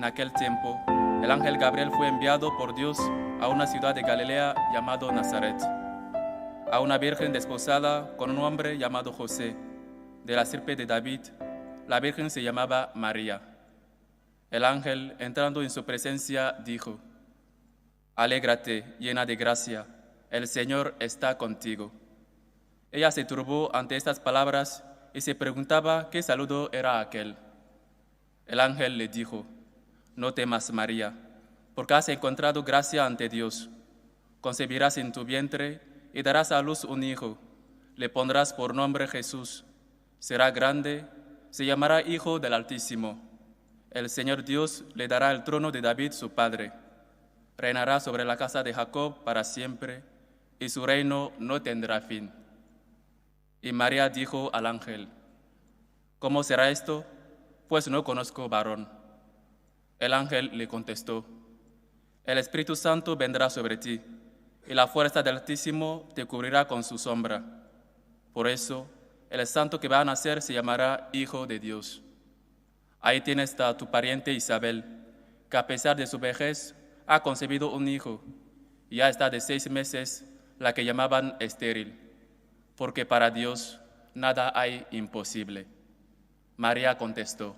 aquel tiempo, el ángel Gabriel fue enviado por Dios a una ciudad de Galilea llamado Nazaret, a una virgen desposada con un hombre llamado José, de la estirpe de David. La virgen se llamaba María. El ángel, entrando en su presencia, dijo: «Alégrate, llena de gracia, el Señor está contigo». Ella se turbó ante estas palabras y se preguntaba qué saludo era aquel. El ángel le dijo: «No temas, María, porque has encontrado gracia ante Dios. Concebirás en tu vientre y darás a luz un hijo. Le pondrás por nombre Jesús. Será grande, se llamará Hijo del Altísimo. El Señor Dios le dará el trono de David su padre. Reinará sobre la casa de Jacob para siempre, y su reino no tendrá fin». Y María dijo al ángel: «¿Cómo será esto? Pues no conozco varón». El ángel le contestó: «El Espíritu Santo vendrá sobre ti, y la fuerza del Altísimo te cubrirá con su sombra. Por eso, el santo que va a nacer se llamará Hijo de Dios. Ahí tienes a tu pariente Isabel, que a pesar de su vejez ha concebido un hijo, y ya está de 6 meses la que llamaban estéril, porque para Dios nada hay imposible». María contestó: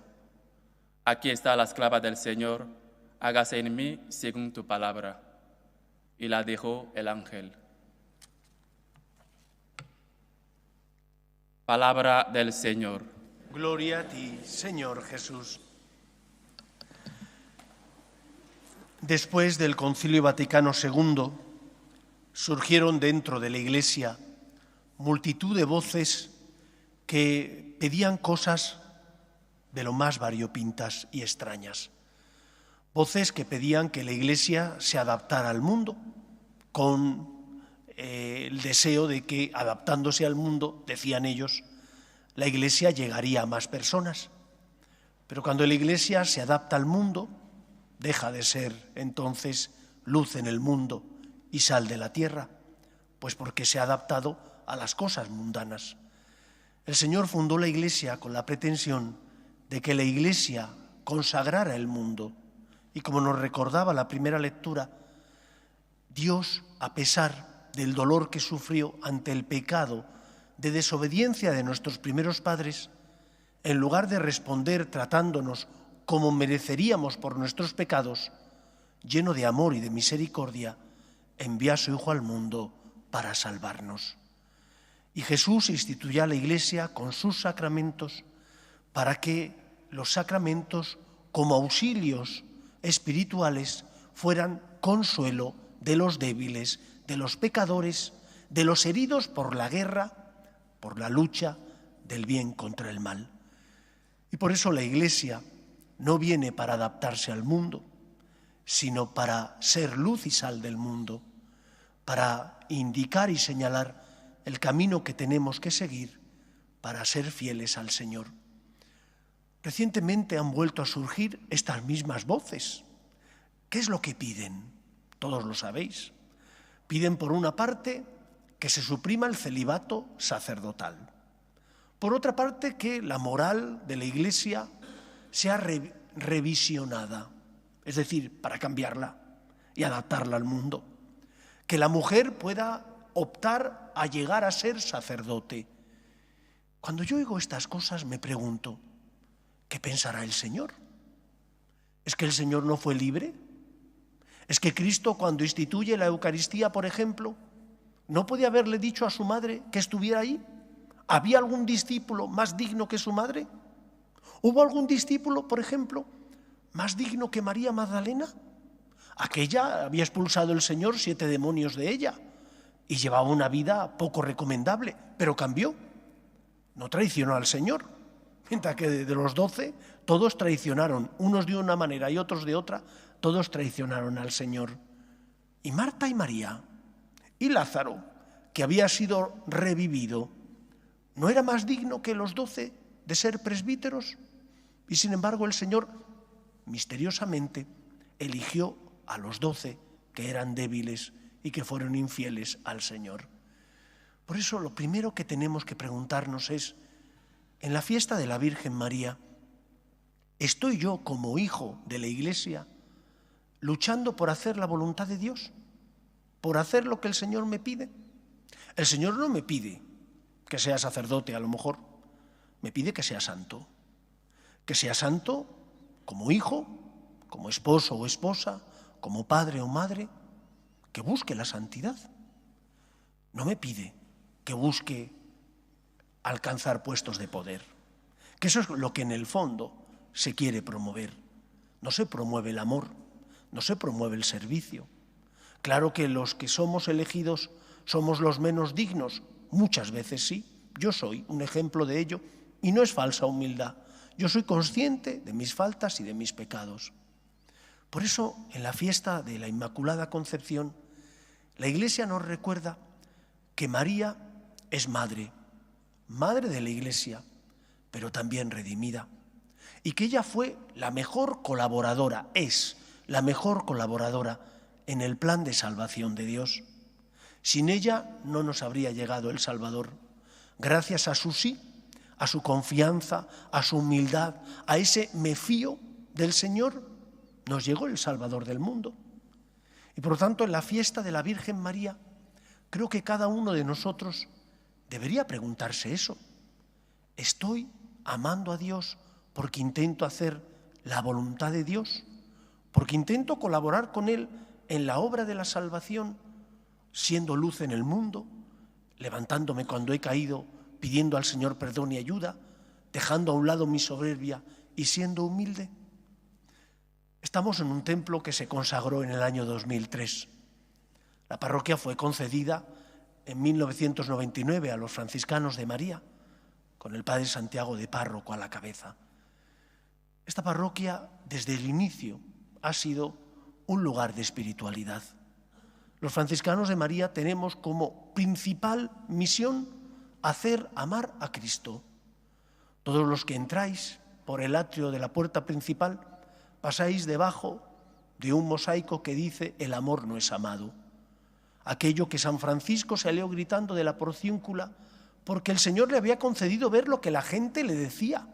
«Aquí está la esclava del Señor, hágase en mí según tu palabra». Y la dejó el ángel. Palabra del Señor. Gloria a ti, Señor Jesús. Después del Concilio Vaticano II, surgieron dentro de la Iglesia multitud de voces que pedían cosas de lo más variopintas y extrañas. Voces que pedían que la Iglesia se adaptara al mundo, con el deseo de que, adaptándose al mundo, decían ellos, la Iglesia llegaría a más personas. Pero cuando la Iglesia se adapta al mundo, deja de ser entonces luz en el mundo y sal de la tierra, pues porque se ha adaptado a las cosas mundanas. El Señor fundó la Iglesia con la pretensión de que la Iglesia consagrara el mundo. Y como nos recordaba la primera lectura, Dios, a pesar del dolor que sufrió ante el pecado de desobediencia de nuestros primeros padres, en lugar de responder tratándonos como mereceríamos por nuestros pecados, lleno de amor y de misericordia, envía a su Hijo al mundo para salvarnos. Y Jesús instituyó a la Iglesia con sus sacramentos para que los sacramentos, como auxilios espirituales, fueran consuelo de los débiles, de los pecadores, de los heridos por la guerra, por la lucha del bien contra el mal. Y por eso la Iglesia no viene para adaptarse al mundo, sino para ser luz y sal del mundo, para indicar y señalar el camino que tenemos que seguir para ser fieles al Señor. Recientemente han vuelto a surgir estas mismas voces. ¿Qué es lo que piden? Todos lo sabéis. Piden, por una parte, que se suprima el celibato sacerdotal. Por otra parte, que la moral de la Iglesia sea revisionada, es decir, para cambiarla y adaptarla al mundo. Que la mujer pueda optar a llegar a ser sacerdote. Cuando yo oigo estas cosas me pregunto, ¿qué pensará el Señor? ¿Es que el Señor no fue libre? ¿Es que Cristo, cuando instituye la Eucaristía, por ejemplo, no podía haberle dicho a su madre que estuviera ahí? ¿Había algún discípulo más digno que su madre? ¿Hubo algún discípulo, por ejemplo, más digno que María Magdalena? Aquella había expulsado el Señor 7 demonios de ella y llevaba una vida poco recomendable, pero cambió. No traicionó al Señor. Mientras que de los 12, todos traicionaron, unos de una manera y otros de otra, todos traicionaron al Señor. Y Marta y María, y Lázaro, que había sido revivido, ¿no era más digno que los 12 de ser presbíteros? Y sin embargo el Señor, misteriosamente, eligió a los 12 que eran débiles y que fueron infieles al Señor. Por eso lo primero que tenemos que preguntarnos es, en la fiesta de la Virgen María, ¿Estoy yo como hijo de la Iglesia luchando por hacer la voluntad de Dios? ¿Por hacer lo que el Señor me pide? El Señor no me pide que sea sacerdote, a lo mejor. Me pide que sea santo. Que sea santo como hijo, como esposo o esposa, como padre o madre, que busque la santidad. No me pide que busque alcanzar puestos de poder, que eso es lo que en el fondo se quiere promover. No se promueve el amor, no se promueve el servicio. Claro que los que somos elegidos somos los menos dignos, muchas veces sí. Yo soy un ejemplo de ello y no es falsa humildad. Yo soy consciente de mis faltas y de mis pecados. Por eso, en la fiesta de la Inmaculada Concepción, la Iglesia nos recuerda que María es madre, madre de la Iglesia, pero también redimida, y que ella fue la mejor colaboradora, es la mejor colaboradora en el plan de salvación de Dios. Sin ella no nos habría llegado el Salvador. Gracias a su sí, a su confianza, a su humildad, a ese me fío del Señor, nos llegó el Salvador del mundo. Y por lo tanto, en la fiesta de la Virgen María, creo que cada uno de nosotros debería preguntarse eso. ¿Estoy amando a Dios porque intento hacer la voluntad de Dios? ¿Porque intento colaborar con Él en la obra de la salvación, siendo luz en el mundo, levantándome cuando he caído, pidiendo al Señor perdón y ayuda, dejando a un lado mi soberbia y siendo humilde? Estamos en un templo que se consagró en el año 2003. La parroquia fue concedida en 1999 a los franciscanos de María, con el padre Santiago de párroco a la cabeza. Esta parroquia, desde el inicio, ha sido un lugar de espiritualidad. Los franciscanos de María tenemos como principal misión hacer amar a Cristo. Todos los que entráis por el atrio de la puerta principal pasáis debajo de un mosaico que dice «El amor no es amado». Aquello que San Francisco salió gritando de la porciúncula porque el Señor le había concedido ver lo que la gente le decía.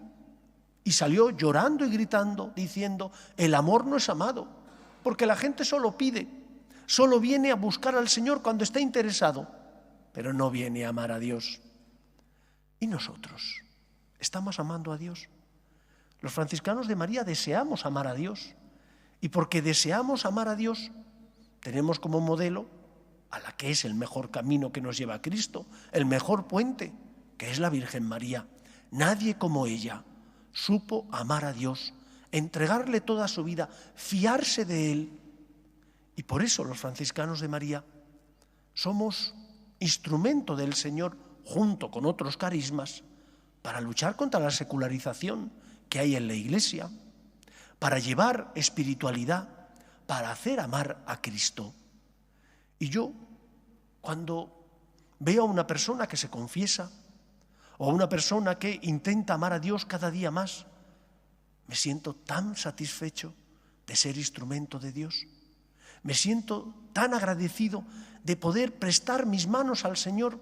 Y salió llorando y gritando, diciendo «El amor no es amado», porque la gente solo pide, solo viene a buscar al Señor cuando está interesado, pero no viene a amar a Dios. ¿Y nosotros? ¿Estamos amando a Dios? Los franciscanos de María deseamos amar a Dios, y porque deseamos amar a Dios, tenemos como modelo a la que es el mejor camino que nos lleva a Cristo, el mejor puente, que es la Virgen María. Nadie como ella supo amar a Dios, entregarle toda su vida, fiarse de Él. Y por eso los franciscanos de María somos instrumento del Señor, junto con otros carismas, para luchar contra la secularización que hay en la Iglesia, para llevar espiritualidad, para hacer amar a Cristo. Y yo, cuando veo a una persona que se confiesa, o a una persona que intenta amar a Dios cada día más, me siento tan satisfecho de ser instrumento de Dios. Me siento tan agradecido de poder prestar mis manos al Señor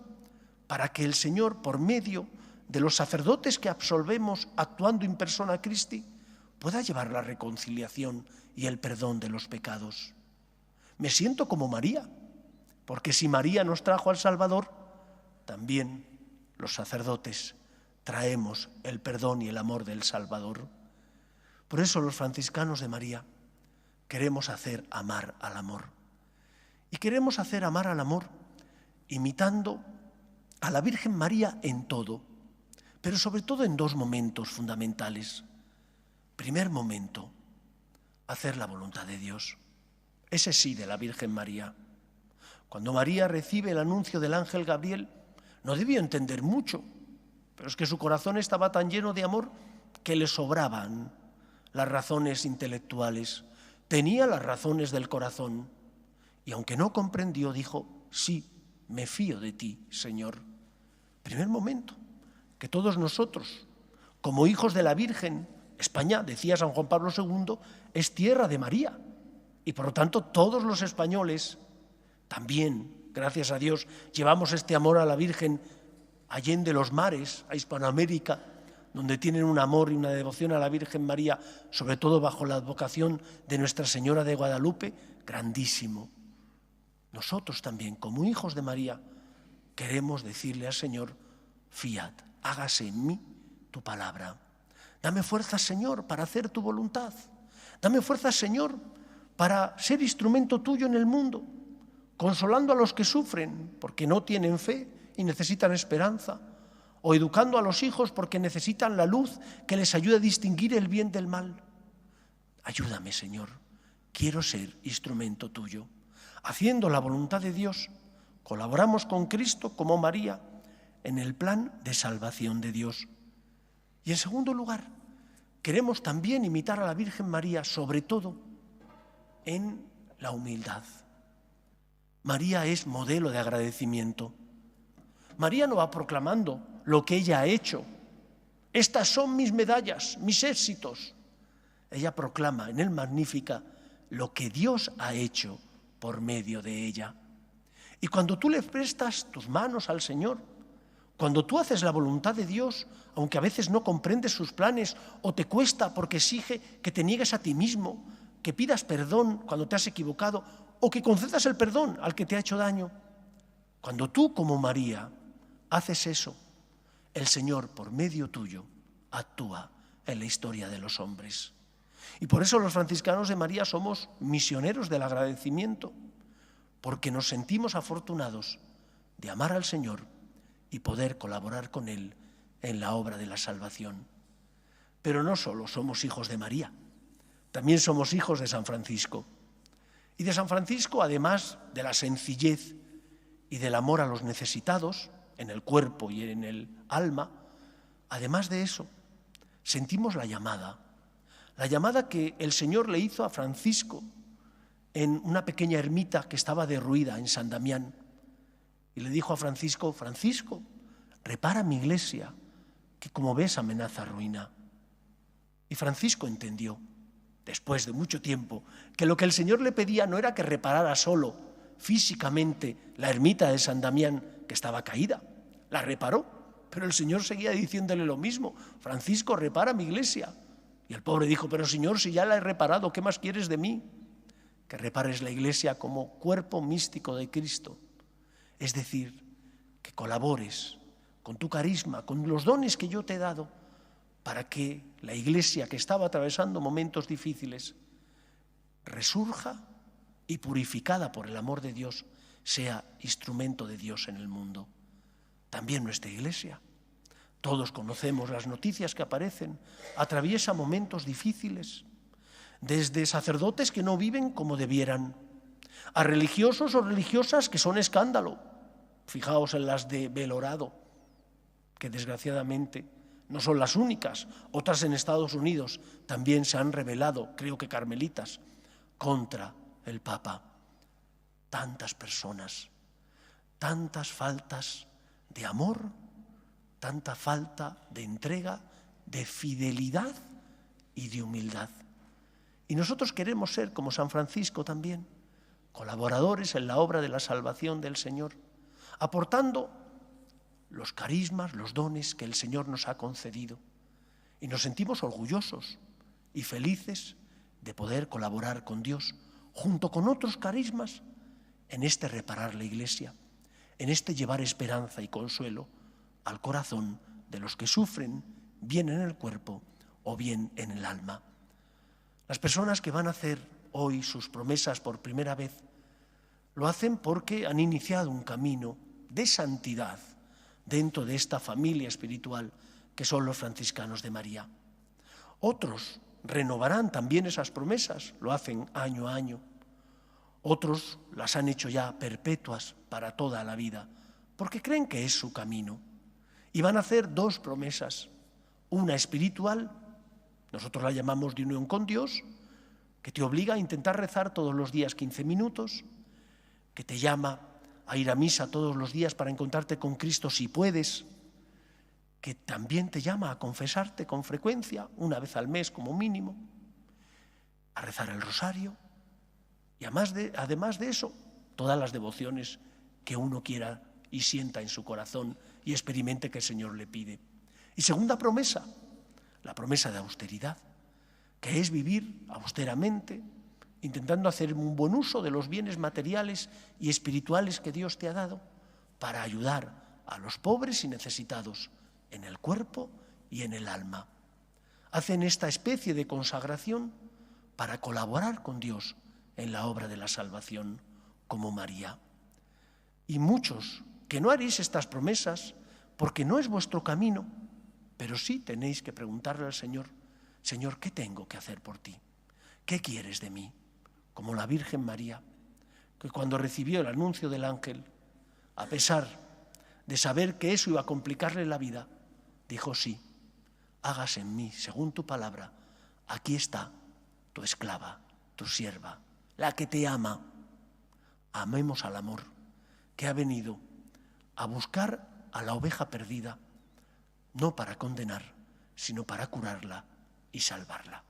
para que el Señor, por medio de los sacerdotes que absolvemos actuando in persona Christi, pueda llevar la reconciliación y el perdón de los pecados. Me siento como María, porque si María nos trajo al Salvador, también los sacerdotes traemos el perdón y el amor del Salvador. Por eso los franciscanos de María queremos hacer amar al amor. Y queremos hacer amar al amor imitando a la Virgen María en todo, pero sobre todo en dos momentos fundamentales. Primer momento, hacer la voluntad de Dios. Ese sí de la Virgen María. Cuando María recibe el anuncio del ángel Gabriel, no debió entender mucho, pero es que su corazón estaba tan lleno de amor que le sobraban las razones intelectuales. Tenía las razones del corazón y aunque no comprendió, dijo, sí, me fío de ti, Señor. Primer momento, que todos nosotros, como hijos de la Virgen, España, decía San Juan Pablo II, es tierra de María. Y por lo tanto, todos los españoles también, gracias a Dios, llevamos este amor a la Virgen allende los mares, a Hispanoamérica, donde tienen un amor y una devoción a la Virgen María, sobre todo bajo la advocación de Nuestra Señora de Guadalupe, grandísimo. Nosotros también, como hijos de María, queremos decirle al Señor: fiat, hágase en mí tu palabra. Dame fuerza, Señor, para hacer tu voluntad. Dame fuerza, Señor, para ser instrumento tuyo en el mundo, consolando a los que sufren porque no tienen fe y necesitan esperanza, o educando a los hijos porque necesitan la luz que les ayude a distinguir el bien del mal. Ayúdame, Señor, quiero ser instrumento tuyo. Haciendo la voluntad de Dios, colaboramos con Cristo como María en el plan de salvación de Dios. Y en segundo lugar, queremos también imitar a la Virgen María, sobre todo en la humildad. María es modelo de agradecimiento. María no va proclamando lo que ella ha hecho. Estas son mis medallas, mis éxitos. Ella proclama en el Magnífica lo que Dios ha hecho por medio de ella. Y cuando tú le prestas tus manos al Señor, cuando tú haces la voluntad de Dios, aunque a veces no comprendes sus planes o te cuesta porque exige que te niegues a ti mismo, que pidas perdón cuando te has equivocado o que concedas el perdón al que te ha hecho daño, cuando tú como María haces eso, el Señor por medio tuyo actúa en la historia de los hombres. Y por eso los franciscanos de María somos misioneros del agradecimiento, porque nos sentimos afortunados de amar al Señor y poder colaborar con Él en la obra de la salvación. Pero no solo somos hijos de María, también somos hijos de San Francisco. Y de San Francisco, además de la sencillez y del amor a los necesitados, en el cuerpo y en el alma, además de eso, sentimos la llamada que el Señor le hizo a Francisco en una pequeña ermita que estaba derruida en San Damián. Y le dijo a Francisco: Francisco, repara mi iglesia, que como ves amenaza ruina. Y Francisco entendió, después de mucho tiempo, que lo que el Señor le pedía no era que reparara solo físicamente la ermita de San Damián, que estaba caída. La reparó, pero el Señor seguía diciéndole lo mismo: Francisco, repara mi iglesia. Y el pobre dijo: pero Señor, si ya la he reparado, ¿qué más quieres de mí? Que repares la iglesia como cuerpo místico de Cristo. Es decir, que colabores con tu carisma, con los dones que yo te he dado, para que la iglesia, que estaba atravesando momentos difíciles, resurja y, purificada por el amor de Dios, sea instrumento de Dios en el mundo. También nuestra iglesia, todos conocemos las noticias que aparecen, atraviesa momentos difíciles, desde sacerdotes que no viven como debieran, a religiosos o religiosas que son escándalo. Fijaos en las de Belorado, que desgraciadamente no son las únicas. Otras en Estados Unidos también se han rebelado, creo que carmelitas, contra el Papa. Tantas personas, tantas faltas de amor, tanta falta de entrega, de fidelidad y de humildad. Y nosotros queremos ser, como San Francisco también, colaboradores en la obra de la salvación del Señor, aportando los carismas, los dones que el Señor nos ha concedido. Y nos sentimos orgullosos y felices de poder colaborar con Dios, junto con otros carismas, en este reparar la iglesia, en este llevar esperanza y consuelo al corazón de los que sufren, bien en el cuerpo o bien en el alma. Las personas que van a hacer hoy sus promesas por primera vez, lo hacen porque han iniciado un camino de santidad dentro de esta familia espiritual que son los franciscanos de María. Otros renovarán también esas promesas, lo hacen año a año. Otros las han hecho ya perpetuas para toda la vida, porque creen que es su camino. Y van a hacer dos promesas, una espiritual, nosotros la llamamos de unión con Dios, que te obliga a intentar rezar todos los días 15 minutos, que te llama a ir a misa todos los días para encontrarte con Cristo si puedes, que también te llama a confesarte con frecuencia, una vez al mes como mínimo, a rezar el rosario y además de eso, todas las devociones que uno quiera y sienta en su corazón y experimente que el Señor le pide. Y segunda promesa, la promesa de austeridad, que es vivir austeramente, intentando hacer un buen uso de los bienes materiales y espirituales que Dios te ha dado para ayudar a los pobres y necesitados en el cuerpo y en el alma. Hacen esta especie de consagración para colaborar con Dios en la obra de la salvación, como María. Y muchos que no haréis estas promesas porque no es vuestro camino, pero sí tenéis que preguntarle al Señor: Señor, ¿qué tengo que hacer por ti? ¿Qué quieres de mí? Como la Virgen María, que cuando recibió el anuncio del ángel, a pesar de saber que eso iba a complicarle la vida, dijo: sí, hágase en mí según tu palabra. Aquí está tu esclava, tu sierva, la que te ama. Amemos al amor, que ha venido a buscar a la oveja perdida, no para condenar, sino para curarla y salvarla.